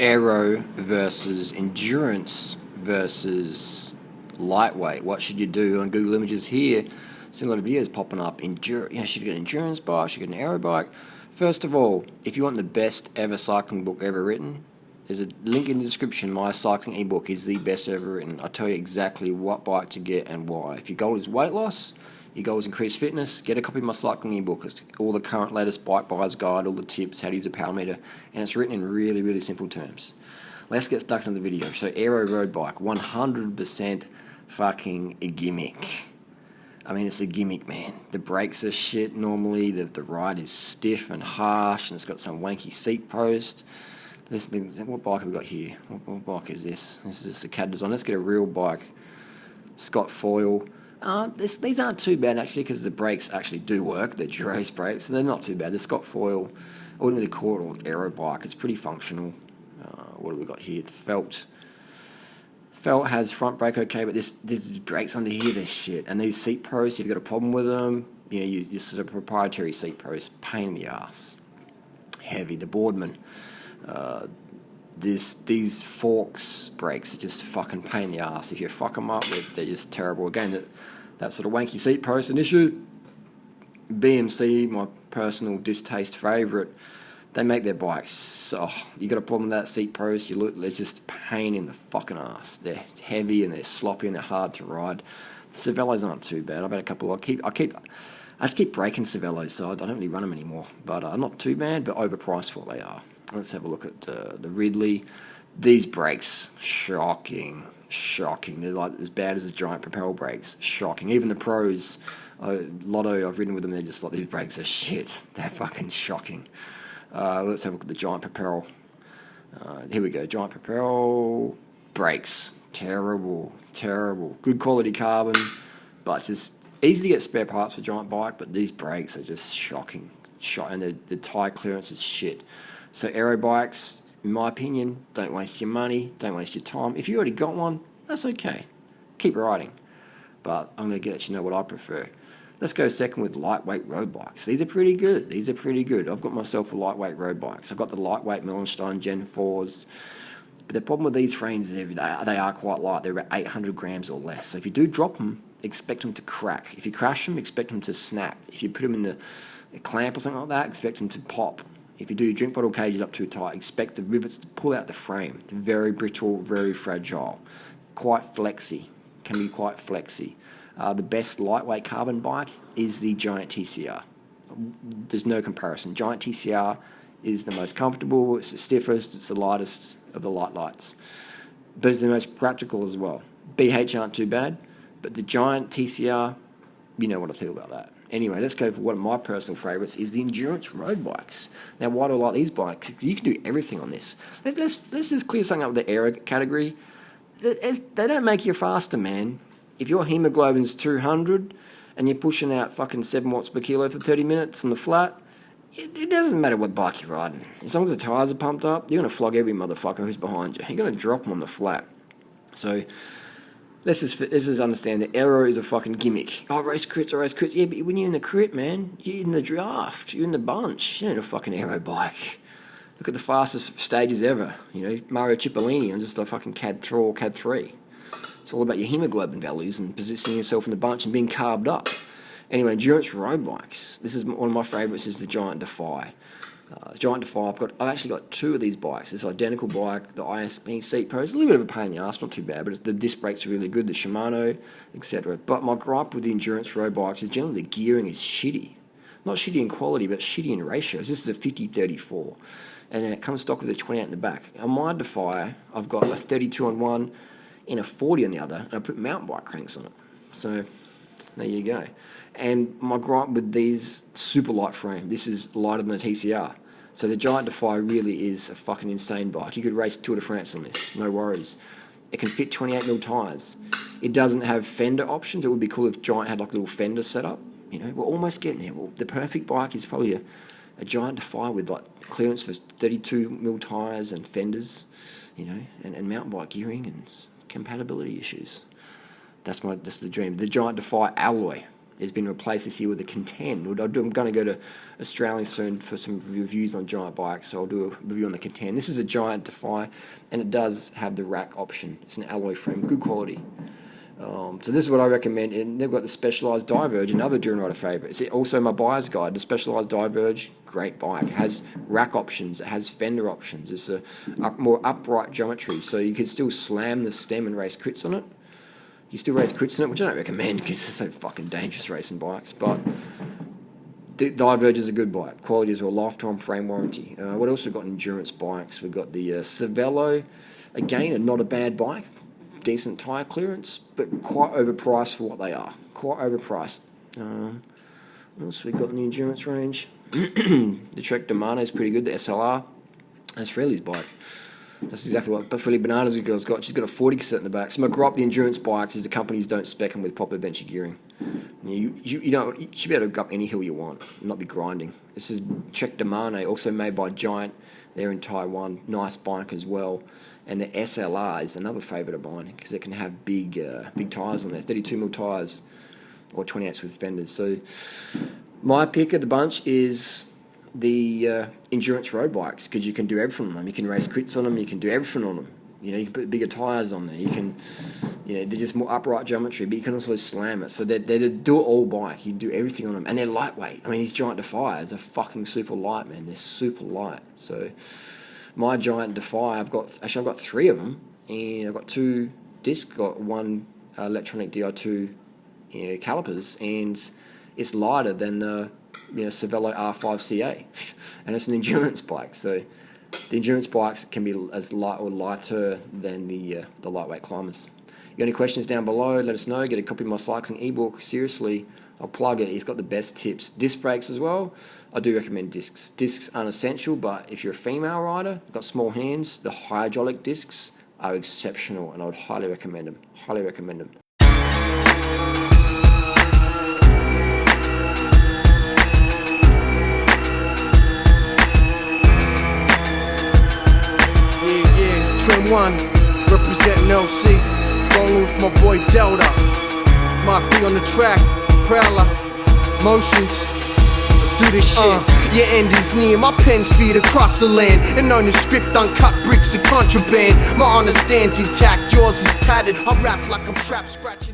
Aero versus endurance versus lightweight. What should you do? On Google Images here, see a lot of videos popping up. Should you get an endurance bike? Should you get an aero bike? First of all, if you want the best ever cycling book ever written, there's a link in the description. My cycling ebook is the best ever written. I tell you exactly what bike to get and why. If your goal is weight loss, your goal is increased fitness, get a copy of my cycling ebook. It's all the current latest bike buyer's guide, all the tips, how to use a power meter, and it's written in really, really simple terms. Let's get stuck into the video. So Aero road bike, 100% fucking a gimmick. I mean, it's a gimmick, man. The brakes are shit normally, the ride is stiff and harsh, and it's got some wanky seat post. What bike have we got here? What bike is this? This is a CAD design. Let's get a real bike. Scott foil. These aren't too bad actually, because the brakes actually do work. They're Durace brakes, and they're not too bad. The Scott foil, I wouldn't really call it an aero bike. It's pretty functional. What have we got here? Felt has front brake okay, but there's brakes under here, they're shit. And these seat posts, if you've got a problem with them, you sort of proprietary seat posts, pain in the ass. Heavy. The Boardman. These Forks brakes are just fucking pain in the ass. If you fuck them up, they're just terrible. Again, that sort of wanky seat post, an issue. BMC, my personal distaste favourite, they make their bikes, you got a problem with that seat post, they're just pain in the fucking ass. They're heavy and they're sloppy and they're hard to ride. The Cervelos aren't too bad. I've had a couple. I just keep breaking Cervelos, so I don't really run them anymore. But not too bad, but overpriced for what they are. Let's have a look at the Ridley. These brakes, shocking. They're like as bad as the giant propel brakes. Shocking. Even the pros, Lotto, I've ridden with them. They're just like, these brakes are shit. They're fucking shocking. Let's have a look at the giant propel. Here we go. Giant propel brakes. Terrible. Good quality carbon, but just easy to get spare parts for giant bike. But these brakes are just shocking. And the tyre clearance is shit. So aero bikes, in my opinion, don't waste your money, don't waste your time. If you already got one, that's okay. Keep riding. But I'm going to let you know what I prefer. Let's go second with lightweight road bikes. These are pretty good. I've got myself a lightweight road bikes. I've got the lightweight Millenstein Gen 4s. But the problem with these frames is they are quite light. They're about 800 grams or less. So if you do drop them, expect them to crack. If you crash them, expect them to snap. If you put them in a clamp or something like that, expect them to pop. If you do your drink bottle cages up too tight, expect the rivets to pull out the frame. They're very brittle, very fragile. Can be quite flexy. The best lightweight carbon bike is the Giant TCR. There's no comparison. Giant TCR is the most comfortable, it's the stiffest, it's the lightest of the lights. But it's the most practical as well. BH aren't too bad, but the Giant TCR, you know what I feel about that. Anyway, let's go for one of my personal favourites is the endurance road bikes. Now, why do I like these bikes? Because you can do everything on this. Let's just clear something up with the aero category. They don't make you faster, man. If your hemoglobin's 200 and you're pushing out fucking 7 watts per kilo for 30 minutes on the flat, it doesn't matter what bike you're riding. As long as the tyres are pumped up, you're going to flog every motherfucker who's behind you. You're going to drop them on the flat. So let's just understand that Aero is a fucking gimmick. Race crits. Yeah, but when you're in the crit, man, you're in the draft. You're in the bunch. You're in a fucking Aero bike. Look at the fastest stages ever. Mario Cipollini on just a fucking CAD 4 or CAD 3. It's all about your hemoglobin values and positioning yourself in the bunch and being carbed up. Anyway, endurance road bikes. This is one of my favourites. Is the Giant Defy. Giant Defy. I've actually got 2 of these bikes. This identical bike, the ISP seat post. A little bit of a pain in the ass, not too bad, but the disc brakes are really good. The Shimano, etc. But my gripe with the endurance road bikes is generally the gearing is shitty. Not shitty in quality, but shitty in ratios. This is a 50-34, and it comes stock with a 28 in the back. On my Defy, I've got a 32 on one, and a 40 on the other, and I put mountain bike cranks on it. So there you go. And my gripe with these, super light frame. This is lighter than the TCR. So the Giant Defy really is a fucking insane bike. You could race Tour de France on this, no worries. It can fit 28mm tyres. It doesn't have fender options. It would be cool if Giant had like a little fender setup. We're almost getting there. Well, the perfect bike is probably a Giant Defy with like clearance for 32mm tyres and fenders, and mountain bike gearing and compatibility issues. That's the dream. The Giant Defy alloy. has been replaced this year with a Contend. I'm going to go to Australia soon for some reviews on giant bikes, so I'll do a review on the Contend. This is a giant Defy, and it does have the rack option. It's an alloy frame, good quality. So this is what I recommend. And they've got the Specialized Diverge, another Durianrider favourite. It's also my buyer's guide. The Specialized Diverge, great bike. It has rack options. It has fender options. It's a more upright geometry, so you can still slam the stem and race crits on it. You still race crits in it, which I don't recommend because it's so fucking dangerous racing bikes. But the Diverge is a good bike. Quality as well, lifetime frame warranty. What else we've got? Endurance bikes. We've got the Cervelo. Again, not a bad bike. Decent tyre clearance, but quite overpriced for what they are. Quite overpriced. What else we got in the endurance range? The Trek Domano is pretty good. The SLR. That's Freely's bike. That's exactly what Freely Banana's girl's got. She's got a 40 cassette in the back. So my gripe, the endurance bikes, is the companies don't spec them with proper venture gearing. You should be able to go up any hill you want and not be grinding. This is Trek Domano, also made by Giant. They're in Taiwan. Nice bike as well. And the SLR is another favourite of mine because they can have big tyres on there, 32mm tyres or 28s with fenders. So my pick of the bunch is the endurance road bikes because you can do everything on them. You can race crits on them. You can do everything on them. You can put bigger tyres on there. You can, they're just more upright geometry, but you can also slam it. So they're a do-it-all bike. You can do everything on them, and they're lightweight. I mean, these Giant Defiers are fucking super light, man. They're super light. So my Giant Defy, I've got 3 of them, and I've got 2 discs, got 1 electronic Di2 calipers, and it's lighter than Cervelo R5CA, and it's an endurance bike. So the endurance bikes can be as light or lighter than the lightweight climbers. You got any questions down below? Let us know. Get a copy of my cycling ebook. Seriously, I'll plug it. It's got the best tips. Disc brakes as well. I do recommend discs. Discs aren't essential, but if you're a female rider, got small hands, the hydraulic discs are exceptional, and I would highly recommend them. Highly recommend them. Yeah, Trim 1, representing LC. Going with my boy Delta. Mark B on the track, Prowler, Motions. Let's do this shit. Your end is near, my pen's feed across the land. And on the script, uncut bricks of contraband. My understand's intact, yours is tattered. I rap like I'm trap scratching.